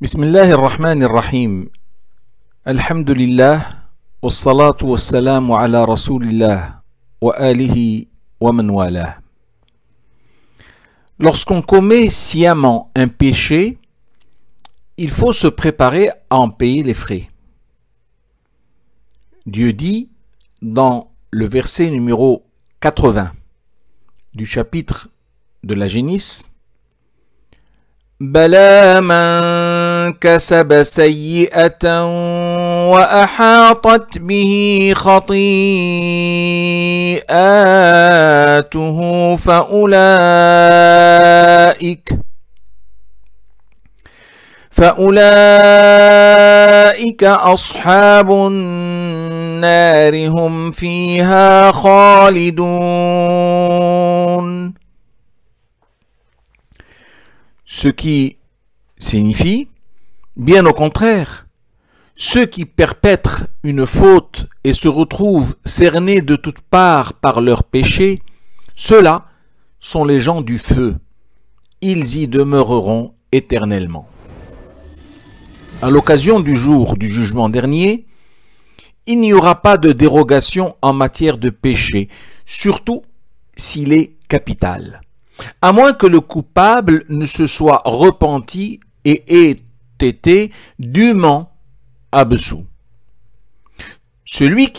بسم الله الرحمن الرحيم الحمد لله والصلاة والسلام على رسول الله وآله ومن والاه. Lorsqu'on commet sciemment un péché, il faut se préparer à en payer les frais. Dieu dit dans le verset numéro 80 du chapitre de la Génisse: بلى من كسب سيئة وأحاطت به خطيئاته فأولئك أصحاب النار هم فيها خالدون. Ce qui signifie, bien au contraire, ceux qui perpètrent une faute et se retrouvent cernés de toutes parts par leurs péchés, ceux-là sont les gens du feu. Ils y demeureront éternellement. À l'occasion du jour du jugement dernier, il n'y aura pas de dérogation en matière de péché, surtout s'il est capital, à moins que le coupable ne se soit repenti et ait été dûment absous. Celui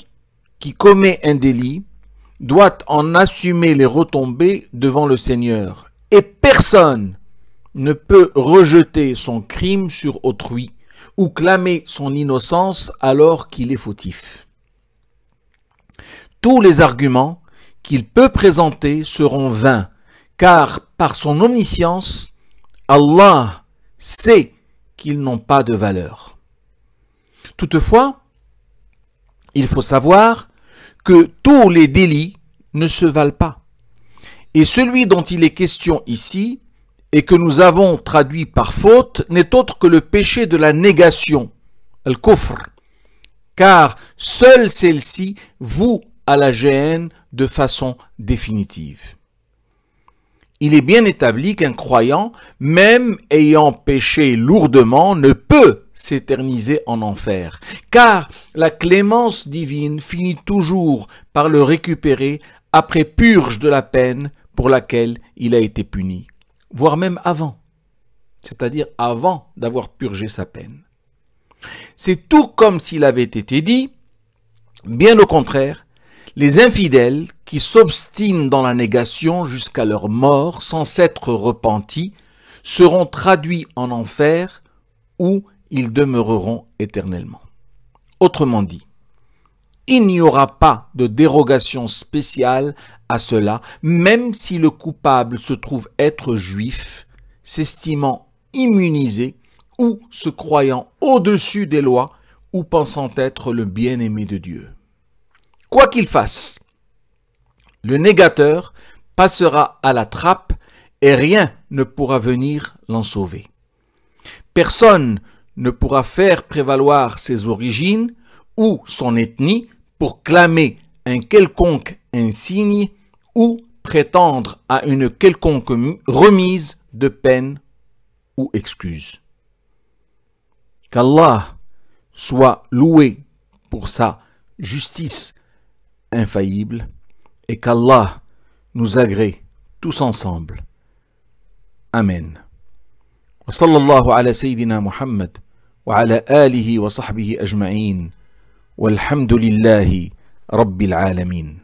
qui commet un délit doit en assumer les retombées devant le Seigneur, et personne ne peut rejeter son crime sur autrui ou clamer son innocence alors qu'il est fautif. Tous les arguments qu'il peut présenter seront vains, car par son omniscience, Allah sait qu'ils n'ont pas de valeur. Toutefois, il faut savoir que tous les délits ne se valent pas. Et celui dont il est question ici, et que nous avons traduit par faute, n'est autre que le péché de la négation, al-kufr, car seule celle-ci voue à la géhenne de façon définitive. Il est bien établi qu'un croyant, même ayant péché lourdement, ne peut s'éterniser en enfer, car la clémence divine finit toujours par le récupérer après purge de la peine pour laquelle il a été puni, voire même avant, c'est-à-dire avant d'avoir purgé sa peine. C'est tout comme s'il avait été dit, bien au contraire, les infidèles qui s'obstinent dans la négation jusqu'à leur mort sans s'être repentis seront traduits en enfer où ils demeureront éternellement. Autrement dit, il n'y aura pas de dérogation spéciale à cela, même si le coupable se trouve être juif, s'estimant immunisé ou se croyant au-dessus des lois ou pensant être le bien-aimé de Dieu. Quoi qu'il fasse, le négateur passera à la trappe et rien ne pourra venir l'en sauver. Personne ne pourra faire prévaloir ses origines ou son ethnie pour clamer un quelconque insigne ou prétendre à une quelconque remise de peine ou excuse. Qu'Allah soit loué pour sa justice infaillible et qu'Allah nous agrée tous ensemble. Amen. Wa sallallahu ala sayyidina Muhammad wa ala alihi wa sahbihi ajma'in walhamdulillahi rabbil alamin.